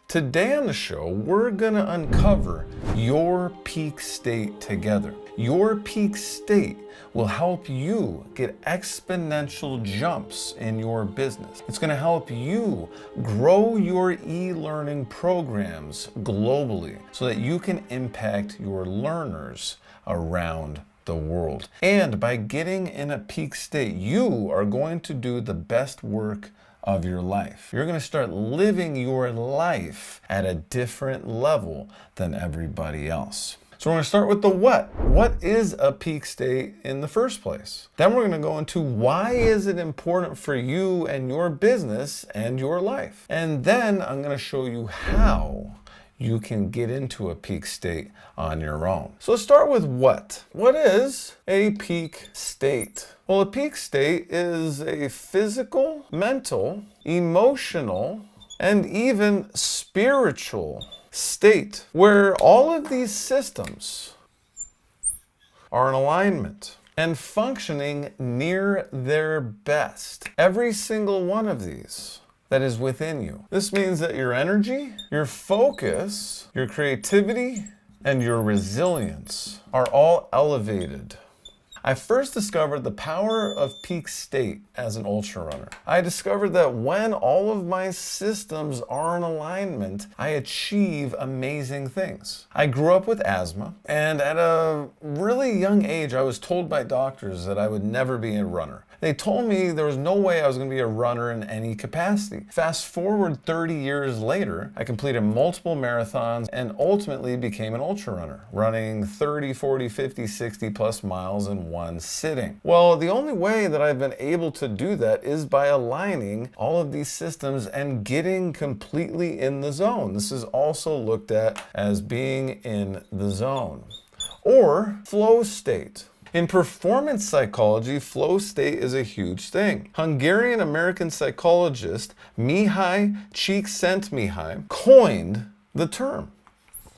Today on the show, we're gonna uncover your peak state together. Your peak state will help you get exponential jumps in your business. It's gonna help you grow your e-learning programs globally so that you can impact your learners around the world. And by getting in a peak state, you are going to do the best work of your life. You're going to start living your life at a different level than everybody else. So we're going to start with the what. What is a peak state in the first place? Then we're going to go into why is it important for you and your business and your life. And then I'm going to show you how you can get into a peak state on your own. So let's start with what. What is a peak state? Well, a peak state is a physical, mental, emotional, and even spiritual state where all of these systems are in alignment and functioning near their best. Every single one of these that is within you. This means that your energy, your focus, your creativity, and your resilience are all elevated. I first discovered the power of peak state as an ultra runner. I discovered that when all of my systems are in alignment, I achieve amazing things. I grew up with asthma, and at a really young age, I was told by doctors that I would never be a runner. They told me there was no way I was going to be a runner in any capacity. Fast forward 30 years later, I completed multiple marathons and ultimately became an ultra runner, running 30, 40, 50, 60 plus miles in one sitting. Well, the only way that I've been able to do that is by aligning all of these systems and getting completely in the zone. This is also looked at as being in the zone or flow state. In performance psychology, flow state is a huge thing. Hungarian-American psychologist Mihaly Csikszentmihalyi coined the term.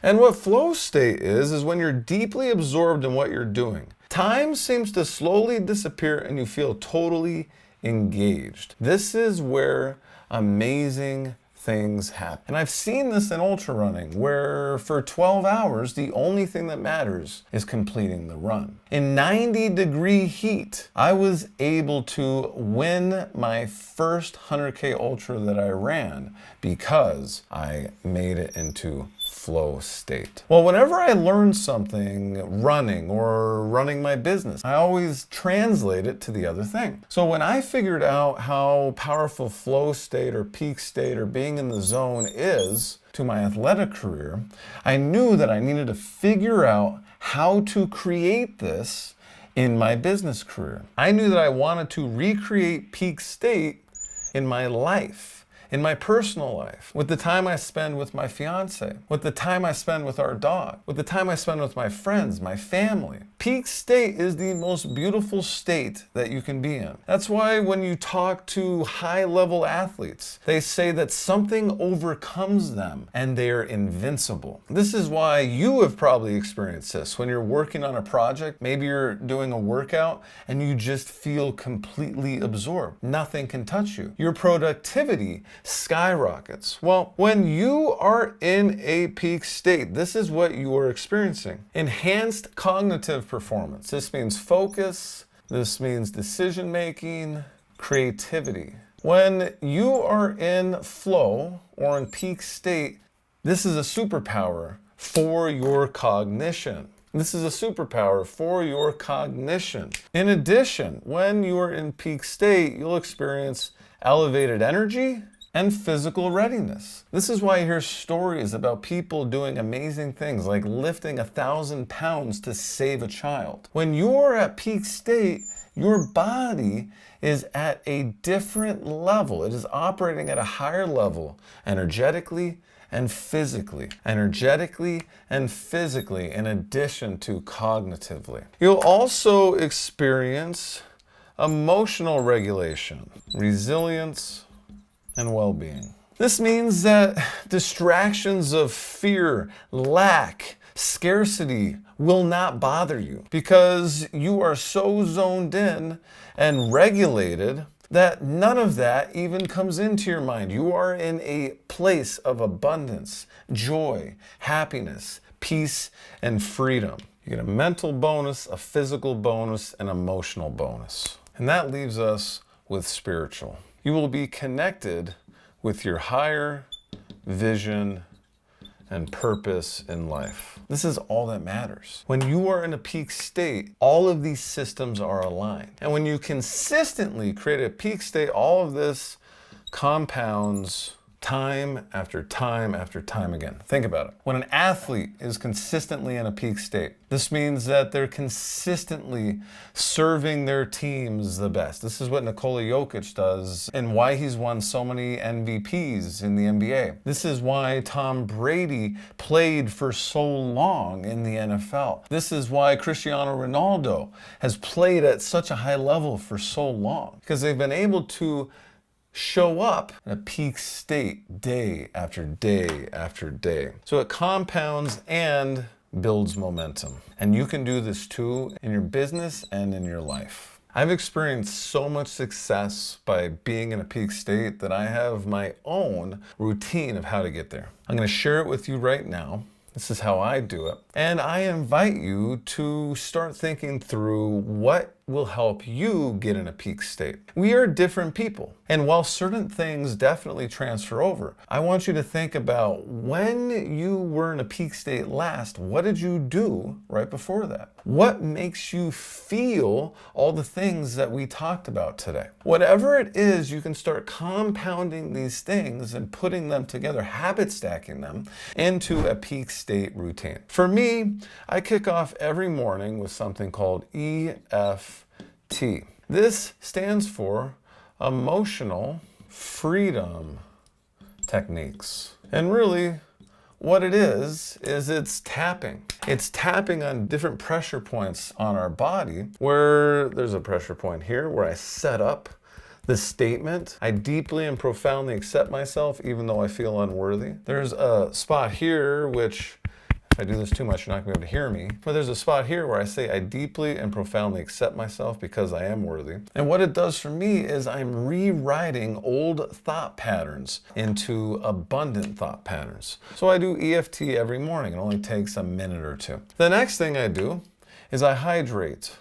And what flow state is when you're deeply absorbed in what you're doing. Time seems to slowly disappear and you feel totally engaged. This is where amazing things happen. And I've seen this in ultra running where for 12 hours, the only thing that matters is completing the run. In 90-degree heat, I was able to win my first 100K ultra that I ran because I made it into flow state. Well, whenever I learn something running or running my business, I always translate it to the other thing. So when I figured out how powerful flow state or peak state or being in the zone is to my athletic career, I knew that I needed to figure out how to create this in my business career. I knew that I wanted to recreate peak state in my life, in my personal life, with the time I spend with my fiance, with the time I spend with our dog, with the time I spend with my friends, my family. Peak state is the most beautiful state that you can be in. That's why when you talk to high-level athletes, they say that something overcomes them and they're invincible. This is why you have probably experienced this. When you're working on a project, maybe you're doing a workout and you just feel completely absorbed. Nothing can touch you. Your productivity skyrockets. Well, when you are in a peak state, this is what you are experiencing. Enhanced cognitive performance. This means focus. This means decision making, creativity. When you are in flow or in peak state, this is a superpower for your cognition. This is a superpower for your cognition. In addition, when you are in peak state, you'll experience elevated energy and physical readiness. This is why you hear stories about people doing amazing things like lifting 1,000 pounds to save a child. When you're at peak state, your body is at a different level. It is operating at a higher level energetically and physically. Energetically and physically in addition to cognitively. You'll also experience emotional regulation, resilience, and well-being. This means that distractions of fear, lack, scarcity will not bother you because you are so zoned in and regulated that none of that even comes into your mind. You are in a place of abundance, joy, happiness, peace, and freedom. You get a mental bonus, a physical bonus, an emotional bonus. And that leaves us with spiritual. You will be connected with your higher vision and purpose in life. This is all that matters. When you are in a peak state, all of these systems are aligned. And when you consistently create a peak state, all of this compounds time after time after time again. Think about it. When an athlete is consistently in a peak state, this means that they're consistently serving their teams the best. This is what Nikola Jokic does and why he's won so many MVPs in the NBA. This is why Tom Brady played for so long in the NFL. This is why Cristiano Ronaldo has played at such a high level for so long, because they've been able to show up in a peak state day after day after day. So it compounds and builds momentum. And you can do this too in your business and in your life. I've experienced so much success by being in a peak state that I have my own routine of how to get there. I'm going to share it with you right now. This is how I do it. And I invite you to start thinking through what will help you get in a peak state. We are different people. And while certain things definitely transfer over, I want you to think about when you were in a peak state last, what did you do right before that? What makes you feel all the things that we talked about today? Whatever it is, you can start compounding these things and putting them together, habit stacking them into a peak state routine. For me, I kick off every morning with something called EFT. This stands for Emotional Freedom Techniques. And really, what it is it's tapping. It's tapping on different pressure points on our body, where there's a pressure point here where I set up the statement, I deeply and profoundly accept myself even though I feel unworthy. There's a spot here which, if I do this too much, you're not going to be able to hear me. But there's a spot here where I say I deeply and profoundly accept myself because I am worthy. And what it does for me is I'm rewriting old thought patterns into abundant thought patterns. So I do EFT every morning. It only takes a minute or two. The next thing I do is I hydrate.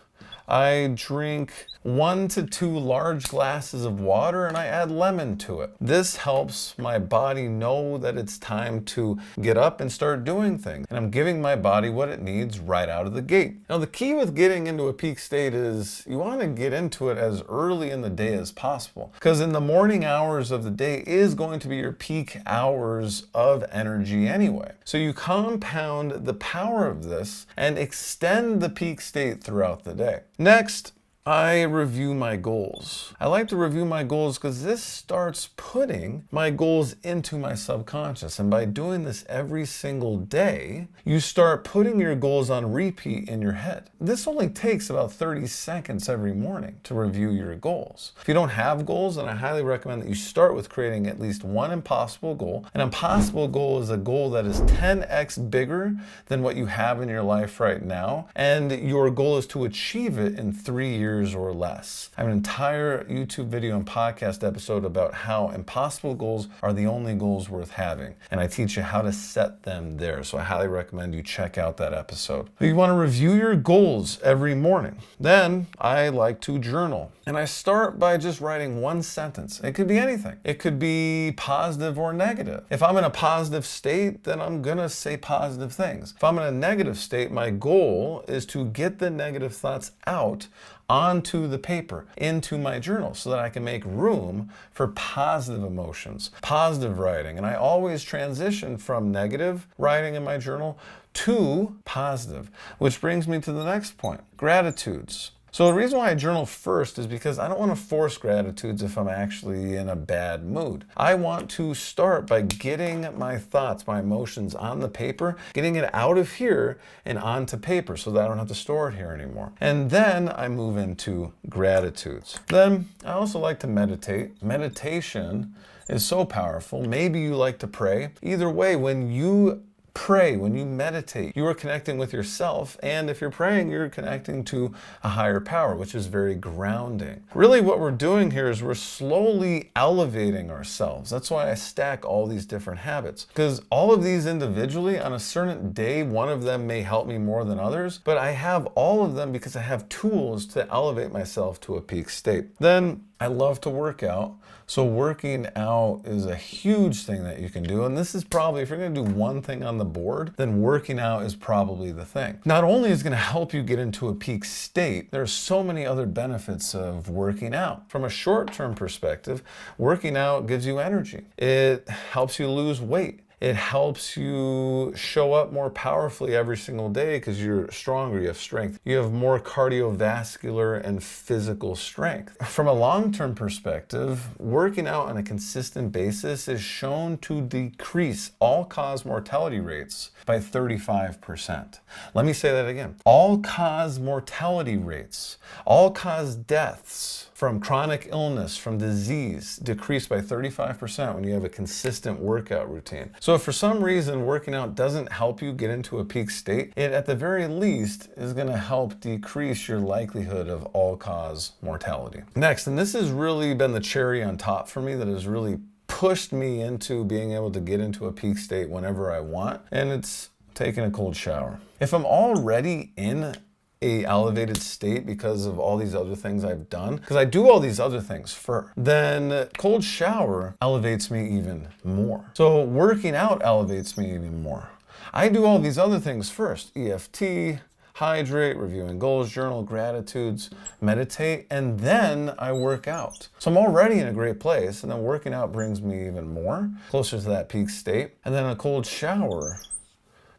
I drink 1 to 2 large glasses of water and I add lemon to it. This helps my body know that it's time to get up and start doing things. And I'm giving my body what it needs right out of the gate. Now the key with getting into a peak state is you want to get into it as early in the day as possible, because in the morning hours of the day is going to be your peak hours of energy anyway. So you compound the power of this and extend the peak state throughout the day. Next, I review my goals. I like to review my goals because this starts putting my goals into my subconscious. And by doing this every single day, you start putting your goals on repeat in your head. This only takes about 30 seconds every morning to review your goals. If you don't have goals, then I highly recommend that you start with creating at least one impossible goal. An impossible goal is a goal that is 10x bigger than what you have in your life right now. And your goal is to achieve it in 3 years or less. I have an entire YouTube video and podcast episode about how impossible goals are the only goals worth having. And I teach you how to set them there. So I highly recommend you check out that episode. You want to review your goals every morning. Then I like to journal. And I start by just writing one sentence. It could be anything. It could be positive or negative. If I'm in a positive state, then I'm going to say positive things. If I'm in a negative state, my goal is to get the negative thoughts out onto the paper, into my journal, so that I can make room for positive emotions, positive writing. And I always transition from negative writing in my journal to positive, which brings me to the next point, gratitudes. So the reason why I journal first is because I don't want to force gratitudes if I'm actually in a bad mood. I want to start by getting my thoughts, my emotions on the paper, getting it out of here and onto paper so that I don't have to store it here anymore. And then I move into gratitudes. Then I also like to meditate. Meditation is so powerful. Maybe you like to pray. Either way, when you pray, when you meditate, you are connecting with yourself. And if you're praying, you're connecting to a higher power, which is very grounding. Really what we're doing here is we're slowly elevating ourselves. That's why I stack all these different habits, because all of these individually on a certain day, one of them may help me more than others, but I have all of them because I have tools to elevate myself to a peak state. Then I love to work out. So working out is a huge thing that you can do. And this is probably, if you're gonna do one thing on the board, then working out is probably the thing. Not only is it gonna help you get into a peak state, there are so many other benefits of working out. From a short-term perspective, working out gives you energy. It helps you lose weight. It helps you show up more powerfully every single day because you're stronger, you have strength. You have more cardiovascular and physical strength. From a long-term perspective, working out on a consistent basis is shown to decrease all-cause mortality rates by 35%. Let me say that again. All-cause mortality rates, all-cause deaths from chronic illness, from disease, decrease by 35% when you have a consistent workout routine. So if for some reason working out doesn't help you get into a peak state, it at the very least is gonna help decrease your likelihood of all-cause mortality. Next, and this has really been the cherry on top for me that has really pushed me into being able to get into a peak state whenever I want, and it's taking a cold shower. If I'm already in a elevated state because of all these other things I've done, because I do all these other things first, then cold shower elevates me even more. So working out elevates me even more. I do all these other things first: EFT, hydrate, reviewing goals, journal, gratitudes, meditate, and then I work out. So I'm already in a great place, and then working out brings me even more, closer to that peak state, and then a cold shower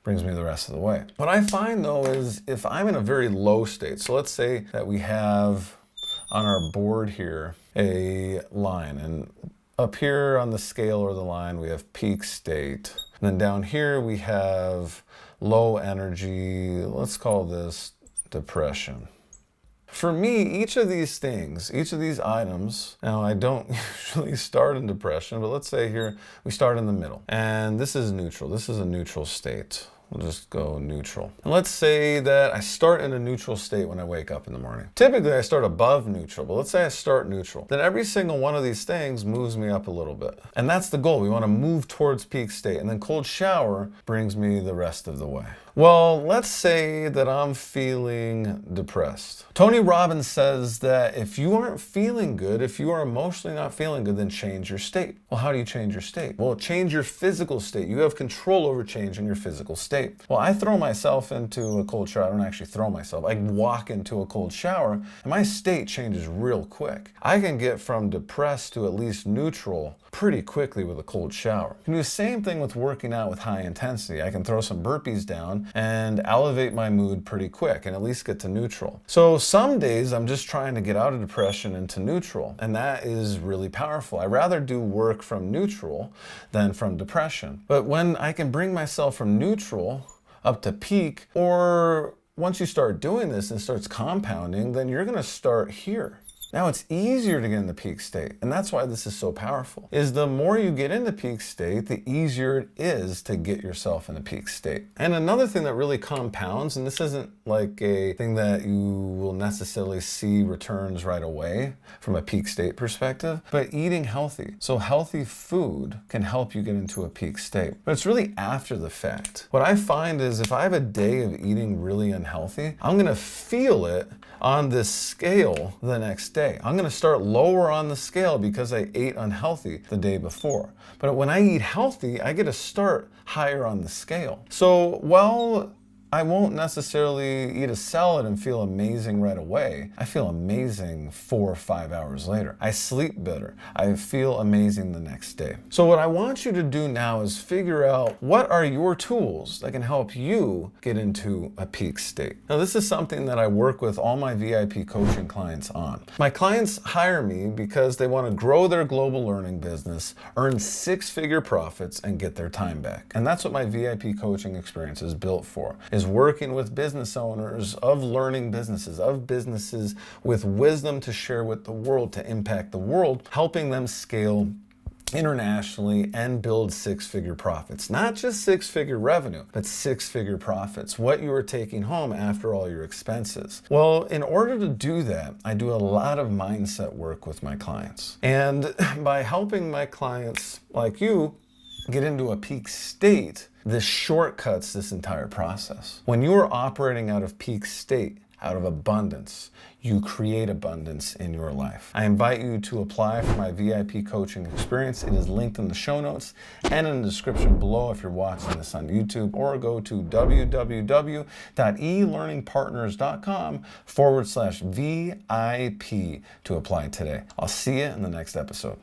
brings me the rest of the way. What I find though is if I'm in a very low state, so let's say that we have on our board here a line, and up here on the scale or the line we have peak state, and then down here we have low energy, let's call this depression. For me, each of these things, each of these items, now I don't usually start in depression, but let's say here we start in the middle, and this is neutral. This is a neutral state. We'll just go neutral. And let's say that I start in a neutral state when I wake up in the morning. Typically I start above neutral, but let's say I start neutral. Then every single one of these things moves me up a little bit. And that's the goal. We want to move towards peak state. And then cold shower brings me the rest of the way. Well, let's say that I'm feeling depressed. Tony Robbins says that if you aren't feeling good, if you are emotionally not feeling good, then change your state. Well, how do you change your state? Well, change your physical state. You have control over changing your physical state. Well, I throw myself into a cold shower. I don't actually throw myself. I walk into a cold shower and my state changes real quick. I can get from depressed to at least neutral pretty quickly with a cold shower. You can do the same thing with working out with high intensity. I can throw some burpees down and elevate my mood pretty quick and at least get to neutral. So some days I'm just trying to get out of depression into neutral, and that is really powerful. I rather do work from neutral than from depression. But when I can bring myself from neutral up to peak, or once you start doing this and it starts compounding, then you're gonna start here. Now it's easier to get into peak state, and that's why this is so powerful, is the more you get into peak state, the easier it is to get yourself into peak state. And another thing that really compounds, and this isn't like a thing that you will necessarily see returns right away from a peak state perspective, but eating healthy. So healthy food can help you get into a peak state. But it's really after the fact. What I find is if I have a day of eating really unhealthy, I'm gonna feel it on this scale the next day. I'm gonna start lower on the scale because I ate unhealthy the day before. But when I eat healthy, I get to start higher on the scale. So while I won't necessarily eat a salad and feel amazing right away, I feel amazing 4 or 5 hours later. I sleep better. I feel amazing the next day. So what I want you to do now is figure out what are your tools that can help you get into a peak state. Now this is something that I work with all my VIP coaching clients on. My clients hire me because they want to grow their global learning business, earn 6-figure profits, and get their time back. And that's what my VIP coaching experience is built for, is working with business owners of learning businesses, of businesses with wisdom to share with the world, to impact the world, helping them scale internationally and build six-figure profits. Not just six-figure revenue, but six-figure profits, what you are taking home after all your expenses. Well, in order to do that, I do a lot of mindset work with my clients. And by helping my clients like you get into a peak state, this shortcuts this entire process. When you are operating out of peak state, out of abundance, you create abundance in your life. I invite you to apply for my VIP coaching experience. It is linked in the show notes and in the description below if you're watching this on YouTube, or go to www.elearningpartners.com/VIP to apply today. I'll see you in the next episode.